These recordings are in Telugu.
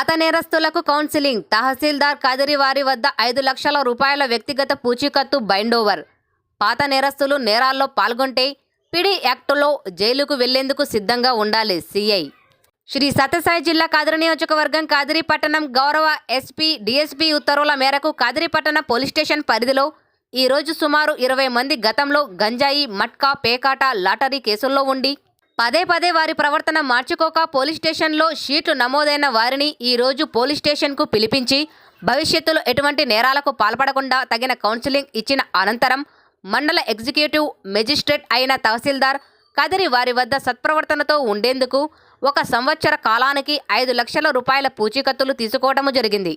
పాత నేరస్తులకు కౌన్సిలింగ్. తహసీల్దార్ కదిరి వారి వద్ద 5 లక్షల రూపాయల వ్యక్తిగత పూచీకత్తు బైండోవర్. పాత నేరస్తులు నేరాల్లో పాల్గొంటే పిడి యాక్టులో జైలుకు వెళ్లేందుకు సిద్ధంగా ఉండాలి. సిఐ శ్రీ సత్యసాయి జిల్లా కాదిరి నియోజకవర్గం కాదిరి పట్టణం గౌరవ ఎస్పీ డిఎస్పీ ఉత్తర్వుల మేరకు కాదిరి పట్టణ పోలీస్ స్టేషన్ పరిధిలో ఈరోజు సుమారు 20 మంది గతంలో గంజాయి, మట్కా, పేకాట, లాటరీ కేసుల్లో ఉండి పదే వారి ప్రవర్తన మార్చుకోక పోలీస్ స్టేషన్లో షీట్లు నమోదైన వారిని ఈరోజు పోలీస్ స్టేషన్కు పిలిపించి భవిష్యత్తులో ఎటువంటి నేరాలకు పాల్పడకుండా తగిన కౌన్సిలింగ్ ఇచ్చిన అనంతరం మండల ఎగ్జిక్యూటివ్ మెజిస్ట్రేట్ అయిన తహసీల్దార్ కదిరి వారి వద్ద సత్ప్రవర్తనతో ఉండేందుకు 1 సంవత్సర కాలానికి 5 లక్షల రూపాయల పూచీకత్తులు తీసుకోవడం జరిగింది.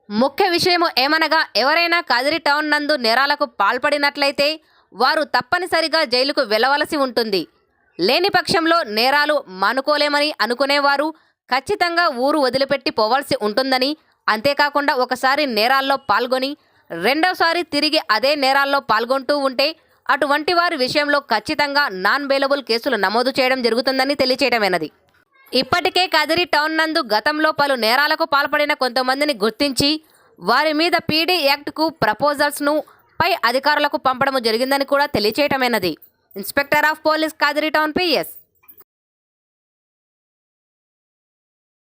ముఖ్య విషయం ఏమనగా ఎవరైనా కదిరి టౌన్ నందు నేరాలకు పాల్పడినట్లయితే వారు తప్పనిసరిగా జైలుకు వెళ్లవలసి ఉంటుంది. లేని పక్షంలో నేరాలు మానుకోలేమని అనుకునేవారు ఖచ్చితంగా ఊరు వదిలిపెట్టి పోవాల్సి ఉంటుందని, అంతేకాకుండా ఒకసారి నేరాల్లో పాల్గొని రెండోసారి తిరిగి అదే నేరాల్లో పాల్గొంటూ ఉంటే అటువంటి వారి విషయంలో ఖచ్చితంగా నాన్ బెయిలబుల్ కేసులు నమోదు చేయడం జరుగుతుందని తెలియచేయడమైనది. ఇప్పటికే కదిరి టౌన్ నందు గతంలో పలు నేరాలకు పాల్పడిన కొంతమందిని గుర్తించి వారి మీద పీడీ యాక్ట్కు ప్రపోజల్స్ను పై అధికారులకు పంపడం జరిగిందని కూడా తెలియచేయటమైనది. Inspector of police Kadiri town PS